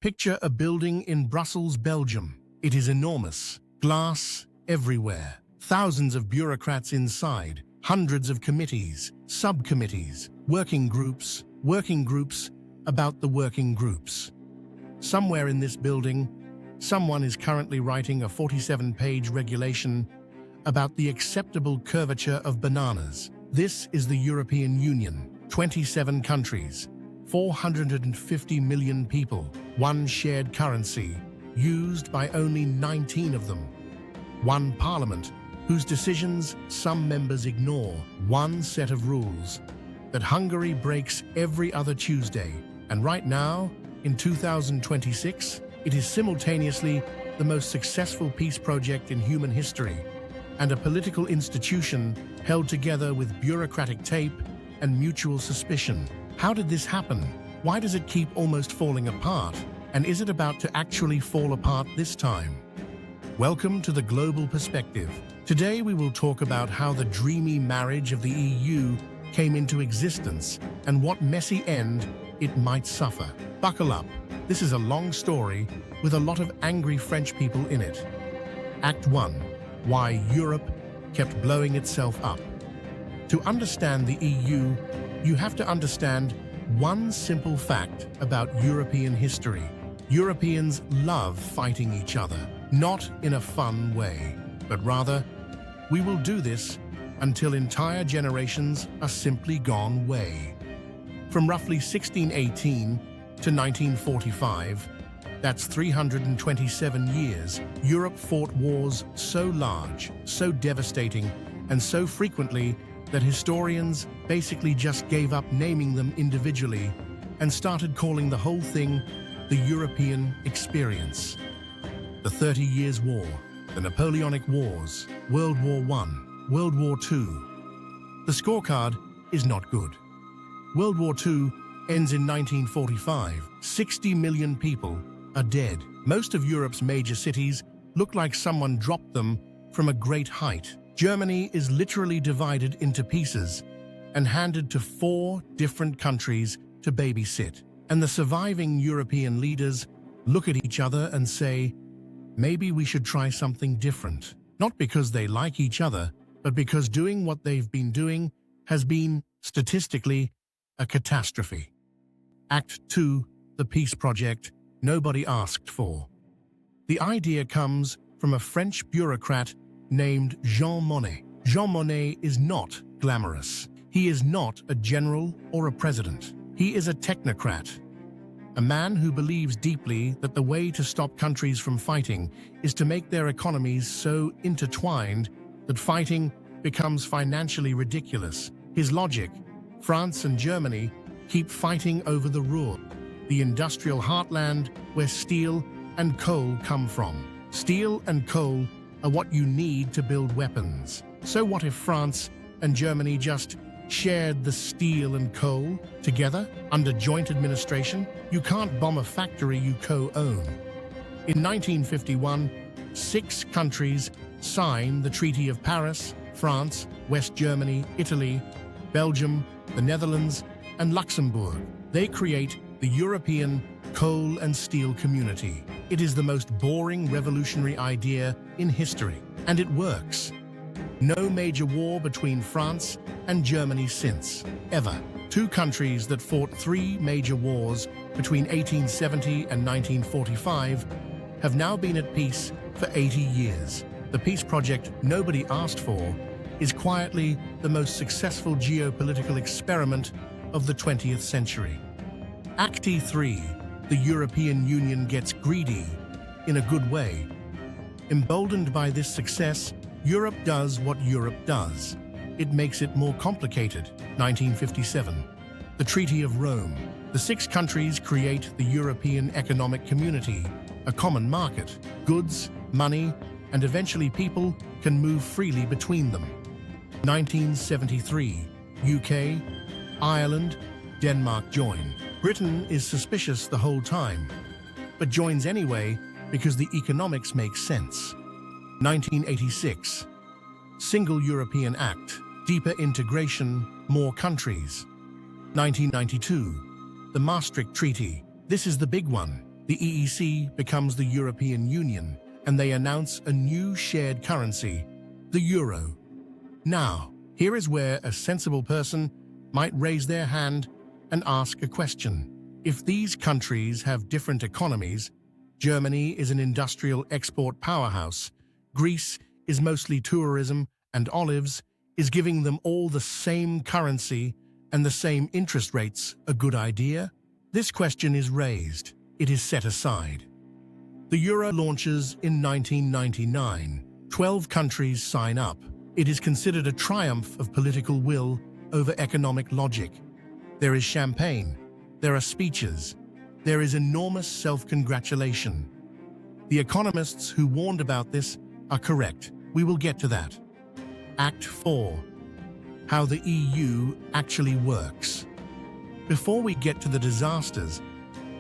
Picture a building in Brussels, Belgium. It is enormous, glass everywhere, thousands of bureaucrats inside, hundreds of committees, subcommittees, working groups about the working groups. Somewhere in this building, someone is currently writing a 47-page regulation about the acceptable curvature of bananas. This is the European Union, 27 countries, 450 million people, one shared currency, used by only 19 of them. One parliament, whose decisions some members ignore. One set of rules that Hungary breaks every other Tuesday. And right now, in 2026, it is simultaneously the most successful peace project in human history and a political institution held together with bureaucratic tape and mutual suspicion. How did this happen? Why does it keep almost falling apart? And is it about to actually fall apart this time? Welcome to the Global Perspective. Today we will talk about how the dreamy marriage of the EU came into existence and what messy end it might suffer. Buckle up. This is a long story with a lot of angry French people in it. Act 1. Why Europe kept blowing itself up. To understand the EU, you have to understand one simple fact about European history. Europeans love fighting each other, not in a fun way, but rather, we will do this until entire generations are simply gone way. From roughly 1618 to 1945, that's 327 years, Europe fought wars so large, so devastating, and so frequently that historians basically just gave up naming them individually and started calling the whole thing the European experience. The 30 Years' War, the Napoleonic Wars, World War I, World War II. The scorecard is not good. World War II ends in 1945. 60 million people are dead. Most of Europe's major cities look like someone dropped them from a great height. Germany is literally divided into pieces and handed to 4 different countries to babysit. And the surviving European leaders look at each other and say, maybe we should try something different. Not because they like each other, but because doing what they've been doing has been, statistically, a catastrophe. Act 2, the peace project nobody asked for. The idea comes from a French bureaucrat named Jean Monnet. Jean Monnet is not glamorous. He is not a general or a president. He is a technocrat, a man who believes deeply that the way to stop countries from fighting is to make their economies so intertwined that fighting becomes financially ridiculous. His logic: France and Germany keep fighting over the Ruhr, the industrial heartland where steel and coal come from. Steel and coal are what you need to build weapons. So what if France and Germany just shared the steel and coal together under joint administration? You can't bomb a factory you co-own. In 1951, 6 countries signed the Treaty of Paris: France, West Germany, Italy, Belgium, the Netherlands, and Luxembourg. They create the European Coal and Steel Community. It is the most boring revolutionary idea in history, and it works. No major war between France and Germany since, ever. 2 countries that fought 3 major wars between 1870 and 1945 have now been at peace for 80 years. The peace project nobody asked for is quietly the most successful geopolitical experiment of the 20th century. Act 3, the European Union gets greedy, in a good way. Emboldened by this success, Europe does what Europe does. It makes it more complicated. 1957. The Treaty of Rome. The 6 countries create the European Economic Community, a common market. Goods, money, and eventually people can move freely between them. 1973. UK, Ireland, Denmark join. Britain is suspicious the whole time, but joins anyway because the economics make sense. 1986. Single European Act. Deeper integration, more countries. 1992. The Maastricht Treaty. This is the big one. The EEC becomes the European Union, and they announce a new shared currency, the euro. Now, here is where a sensible person might raise their hand and ask a question. If these countries have different economies, Germany is an industrial export powerhouse, Greece is mostly tourism, and olives is giving them all the same currency and the same interest rates a good idea? This question is raised. It is set aside. The euro launches in 1999. 12 countries sign up. It is considered a triumph of political will over economic logic. There is champagne. There are speeches. There is enormous self-congratulation. The economists who warned about this are correct. We will get to that. Act 4. How the EU actually works. Before we get to the disasters,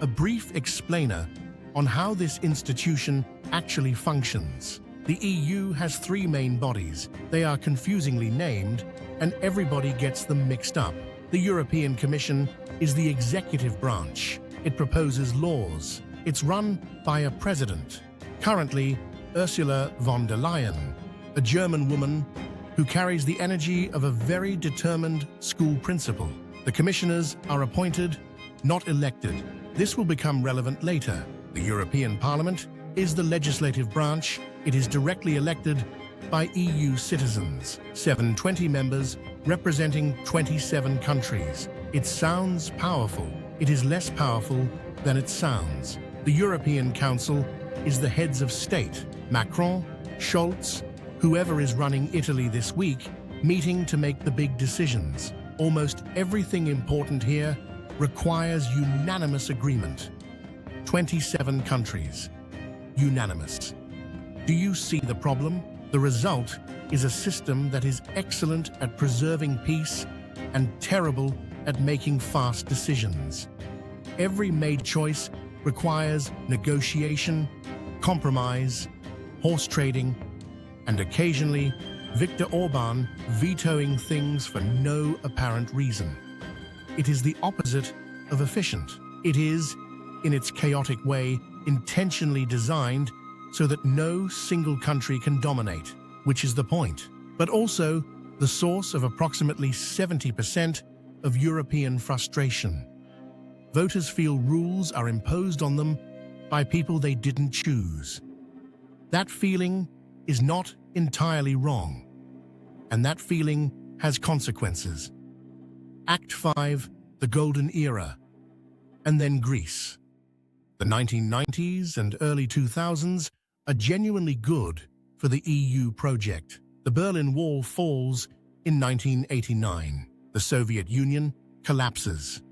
a brief explainer on how this institution actually functions. The EU has 3 main bodies. They are confusingly named, and everybody gets them mixed up. The European Commission is the executive branch. It proposes laws. It's run by a president. Currently, Ursula von der Leyen, a German woman who carries the energy of a very determined school principal. The commissioners are appointed, not elected. This will become relevant later. The European Parliament is the legislative branch. It is directly elected by EU citizens. 720 members representing 27 countries. It sounds powerful. It is less powerful than it sounds. The European Council is the heads of state. Macron, Scholz, whoever is running Italy this week, meeting to make the big decisions. Almost everything important here requires unanimous agreement. 27 countries. Unanimous. Do you see the problem? The result is a system that is excellent at preserving peace and terrible at making fast decisions. Every made choice requires negotiation, compromise, horse trading, and occasionally Viktor Orbán vetoing things for no apparent reason. It is the opposite of efficient. It is, in its chaotic way, intentionally designed so that no single country can dominate, which is the point, but also the source of approximately 70% of European frustration. Voters feel rules are imposed on them by people they didn't choose. That feeling is not entirely wrong, and that feeling has consequences. Act 5, the Golden Era, and then Greece. The 1990s and early 2000s are genuinely good for the EU project. The Berlin Wall falls in 1989. The Soviet Union collapses.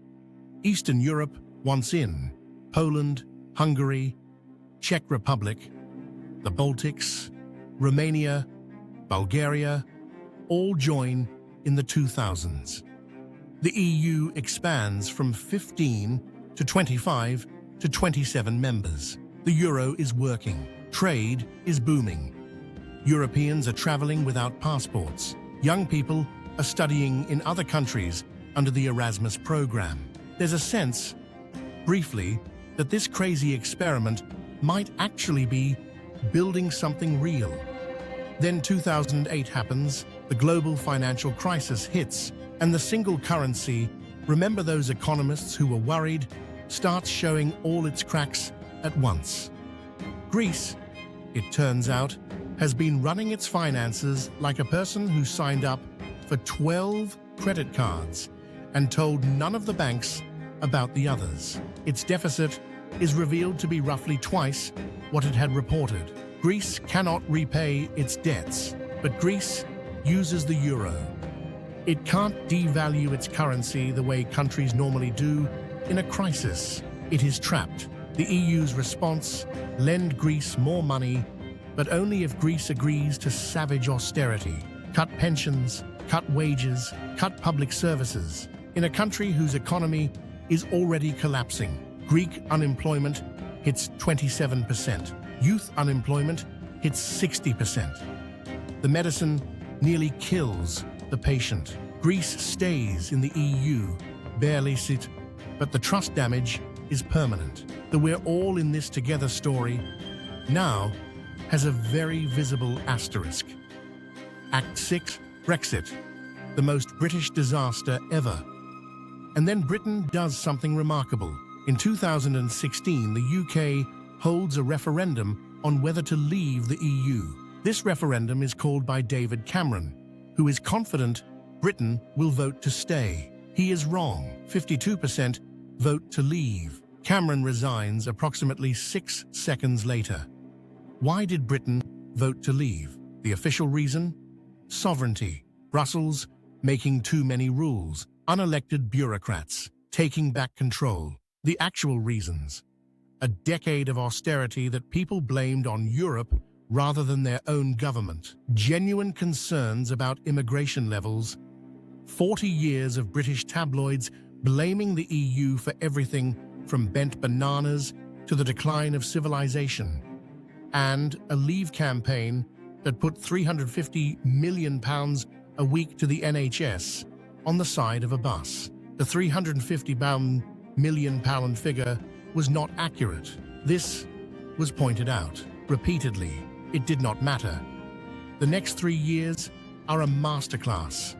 Eastern Europe, once in, Poland, Hungary, Czech Republic, the Baltics, Romania, Bulgaria, all join in the 2000s. The EU expands from 15 to 25 to 27 members. The euro is working. Trade is booming. Europeans are traveling without passports. Young people are studying in other countries under the Erasmus program. There's a sense, briefly, that this crazy experiment might actually be building something real. Then 2008 happens, the global financial crisis hits, and the single currency, remember those economists who were worried, starts showing all its cracks at once. Greece, it turns out, has been running its finances like a person who signed up for 12 credit cards and told none of the banks about the others. Its deficit is revealed to be roughly twice what it had reported. Greece cannot repay its debts, but Greece uses the euro. It can't devalue its currency the way countries normally do in a crisis. It is trapped. The EU's response: lend Greece more money, but only if Greece agrees to savage austerity. Cut pensions, cut wages, cut public services. In a country whose economy is already collapsing, Greek unemployment hits 27%. Youth unemployment hits 60%. The medicine nearly kills the patient. Greece stays in the EU, barely sit, but the trust damage is permanent. The "we're all in this together" story now has a very visible asterisk. Act 6, Brexit, the most British disaster ever. And then Britain does something remarkable. In 2016, the UK holds a referendum on whether to leave the EU. This referendum is called by David Cameron, who is confident Britain will vote to stay. He is wrong. 52% vote to leave. Cameron resigns approximately 6 seconds later. Why did Britain vote to leave? The official reason? Sovereignty. Brussels making too many rules. Unelected bureaucrats taking back control. The actual reasons: a decade of austerity that people blamed on Europe rather than their own government. Genuine concerns about immigration levels. 40 years of British tabloids blaming the EU for everything from bent bananas to the decline of civilization. And a Leave campaign that put £350 million a week to the NHS on the side of a bus. The £350 million figure was not accurate. This was pointed out repeatedly. It did not matter. The next 3 years are a masterclass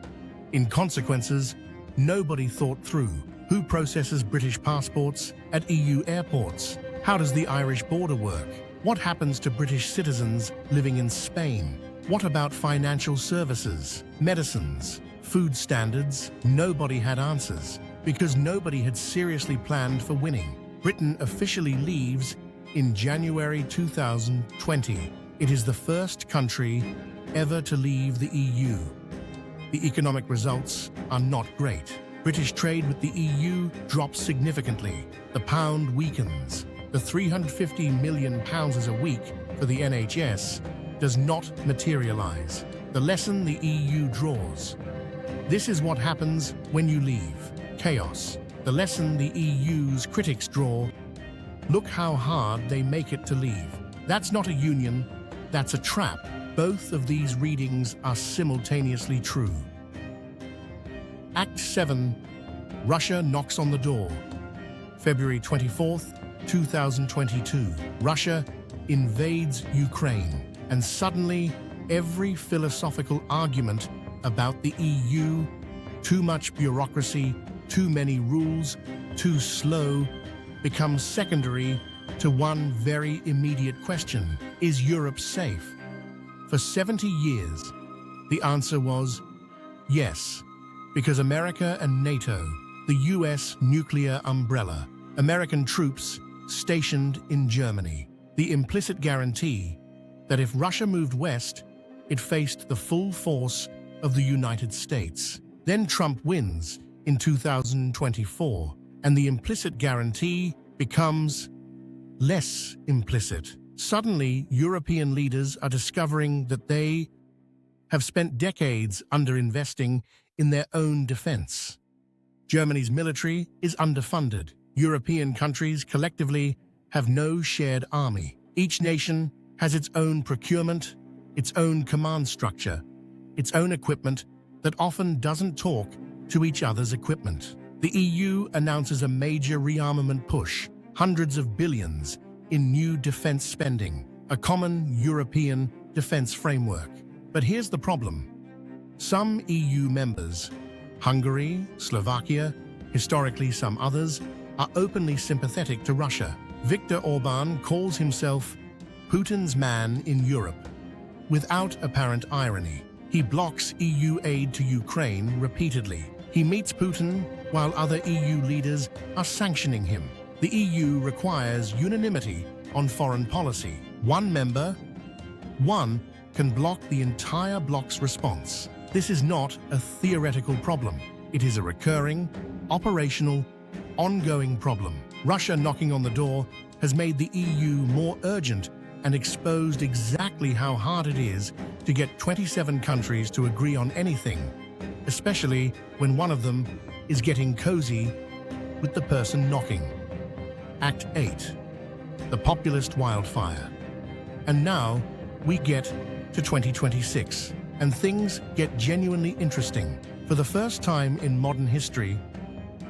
in consequences nobody thought through. Who processes British passports at EU airports? How does the Irish border work? What happens to British citizens living in Spain? What about financial services, medicines, food standards? Nobody had answers because nobody had seriously planned for winning. Britain officially leaves in January 2020. It is the first country ever to leave the EU. The economic results are not great. British trade with the EU drops significantly. The pound weakens. The £350 million a week for the NHS does not materialize. The lesson the EU draws: this is what happens when you leave. Chaos. The lesson the EU's critics draw: look how hard they make it to leave. That's not a union, that's a trap. Both of these readings are simultaneously true. Act 7, Russia knocks on the door. February 24th, 2022. Russia invades Ukraine, and suddenly every philosophical argument about the EU, too much bureaucracy, too many rules, too slow, becomes secondary to one very immediate question: is Europe safe? For 70 years, the answer was yes, because America and NATO, the US nuclear umbrella, American troops stationed in Germany, the implicit guarantee that if Russia moved west, it faced the full force of the United States. Then Trump wins in 2024, and the implicit guarantee becomes less implicit. Suddenly, European leaders are discovering that they have spent decades underinvesting in their own defense. Germany's military is underfunded. European countries collectively have no shared army. Each nation has its own procurement, its own command structure, its own equipment that often doesn't talk to each other's equipment. The EU announces a major rearmament push, hundreds of billions in new defense spending, a common European defense framework. But here's the problem. Some EU members, Hungary, Slovakia, historically some others, are openly sympathetic to Russia. Viktor Orbán calls himself Putin's man in Europe. Without apparent irony, he blocks EU aid to Ukraine repeatedly. He meets Putin while other EU leaders are sanctioning him. The EU requires unanimity on foreign policy. One member, can block the entire bloc's response. This is not a theoretical problem. It is a recurring, operational, ongoing problem. Russia knocking on the door has made the EU more urgent and exposed exactly how hard it is to get 27 countries to agree on anything, especially when one of them is getting cozy with the person knocking. Act 8, the populist wildfire. And now we get to 2026, and things get genuinely interesting. For the first time in modern history,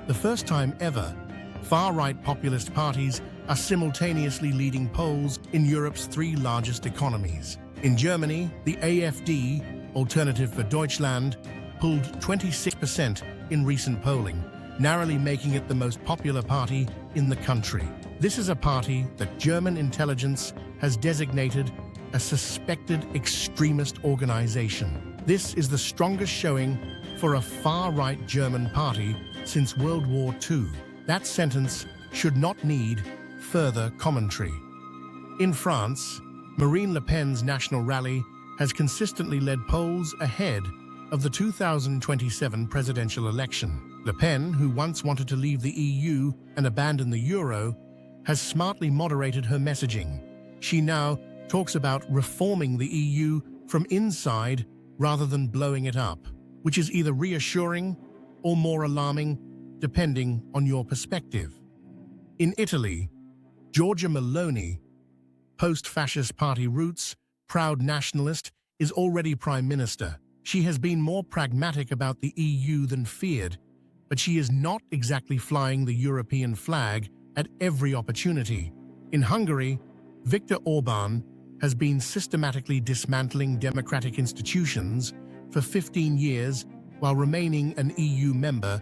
the first time ever, Far-right populist parties are simultaneously leading polls in Europe's three largest economies. In Germany, the AfD, Alternative for Deutschland, pulled 26% in recent polling, narrowly making it the most popular party in the country. This is a party that German intelligence has designated a suspected extremist organization. This is the strongest showing for a far-right German party since World War II. That sentence should not need further commentary. In France, Marine Le Pen's National Rally has consistently led polls ahead of the 2027 presidential election. Le Pen, who once wanted to leave the EU and abandon the euro, has smartly moderated her messaging. She now talks about reforming the EU from inside rather than blowing it up, which is either reassuring or more alarming, depending on your perspective. In Italy, Giorgia Meloni, post-fascist party roots, proud nationalist, is already prime minister. She has been more pragmatic about the EU than feared, but she is not exactly flying the European flag at every opportunity. In Hungary, Viktor Orbán has been systematically dismantling democratic institutions for 15 years while remaining an EU member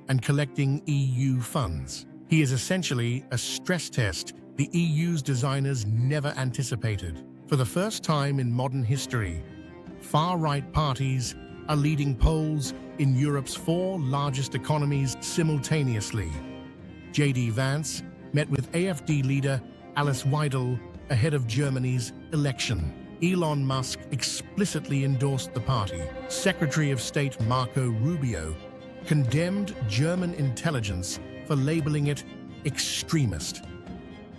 and collecting EU funds. He is essentially a stress test the EU's designers never anticipated. For the first time in modern history, far-right parties are leading polls in Europe's four largest economies simultaneously. J.D. Vance met with AfD leader Alice Weidel ahead of Germany's election. Elon Musk explicitly endorsed the party. Secretary of State Marco Rubio condemned German intelligence for labeling it extremist.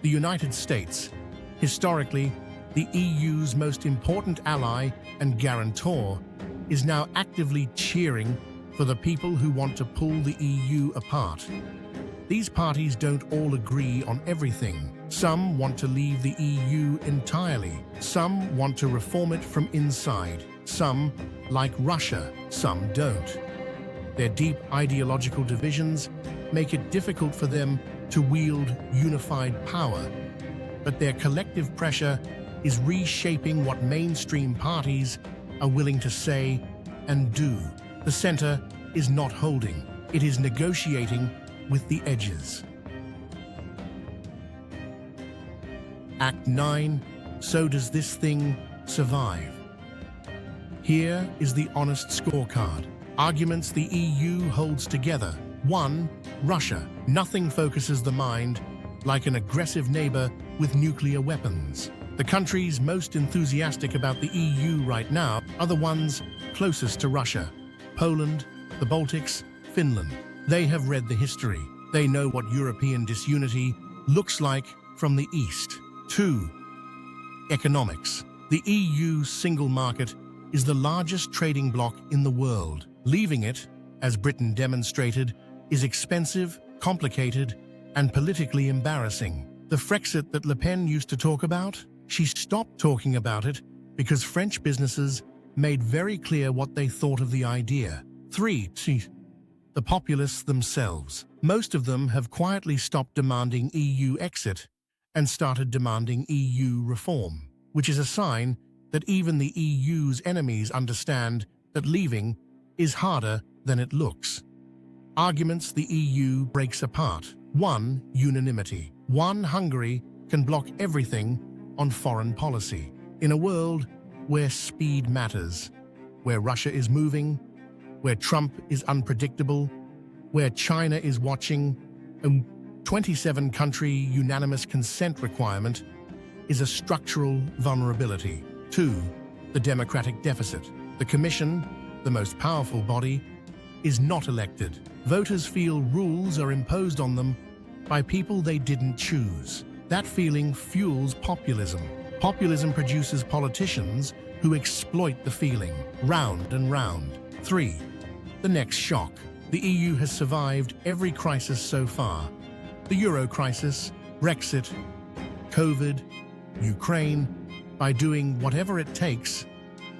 The United States, historically the EU's most important ally and guarantor, is now actively cheering for the people who want to pull the EU apart. These parties don't all agree on everything. Some want to leave the EU entirely. Some want to reform it from inside. Some, like Russia, some don't. Their deep ideological divisions make it difficult for them to wield unified power, but their collective pressure is reshaping what mainstream parties are willing to say and do. The center is not holding. It is negotiating with the edges. Act 9, so does this thing survive? Here is the honest scorecard. Arguments the EU holds together. 1. Russia. Nothing focuses the mind like an aggressive neighbor with nuclear weapons. The countries most enthusiastic about the EU right now are the ones closest to Russia: Poland, the Baltics, Finland. They have read the history. They know what European disunity looks like from the East. 2. Economics. The EU's single market is the largest trading bloc in the world. Leaving it, as Britain demonstrated, is expensive, complicated, and politically embarrassing. The Frexit that Le Pen used to talk about, she stopped talking about it because French businesses made very clear what they thought of the idea. 3. The populists themselves. Most of them have quietly stopped demanding EU exit and started demanding EU reform, which is a sign that even the EU's enemies understand that leaving is harder than it looks. Arguments the EU breaks apart. 1. Unanimity. 1. Hungary can block everything on foreign policy. In a world where speed matters, where Russia is moving, where Trump is unpredictable, where China is watching, a 27-country unanimous consent requirement is a structural vulnerability. 2. The democratic deficit. The Commission, the most powerful body, is not elected. Voters feel rules are imposed on them by people they didn't choose. That feeling fuels populism. Populism produces politicians who exploit the feeling, round and round. 3. The next shock. The EU has survived every crisis so far. The euro crisis, Brexit, COVID, Ukraine, by doing whatever it takes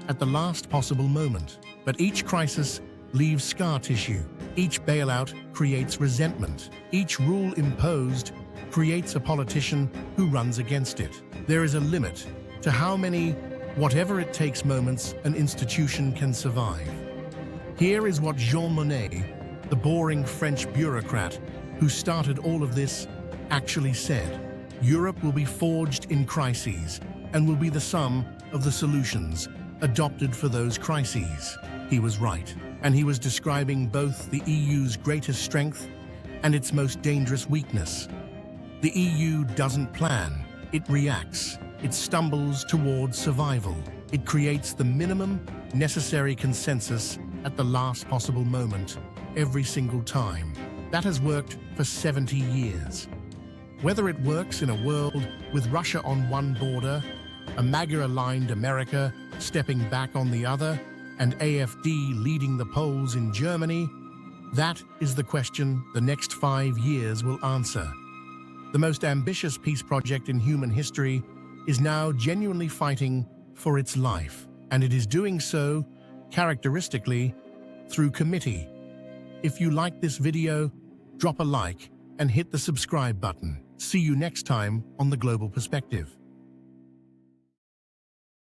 at the last possible moment. But each crisis leaves scar tissue. Each bailout creates resentment. Each rule imposed creates a politician who runs against it. There is a limit to how many whatever it takes moments an institution can survive. Here is what Jean Monnet, the boring French bureaucrat who started all of this, actually said. Europe will be forged in crises and will be the sum of the solutions adopted for those crises. He was right, and he was describing both the EU's greatest strength and its most dangerous weakness. The EU doesn't plan, it reacts. It stumbles towards survival. It creates the minimum necessary consensus at the last possible moment, every single time. That has worked for 70 years. Whether it works in a world with Russia on one border, a MAGA-aligned America stepping back on the other, and AfD leading the polls in Germany, that is the question the next 5 years will answer. The most ambitious peace project in human history is now genuinely fighting for its life, and it is doing so, characteristically, through committee. If you like this video, drop a like and hit the subscribe button. See you next time on The Global Perspective.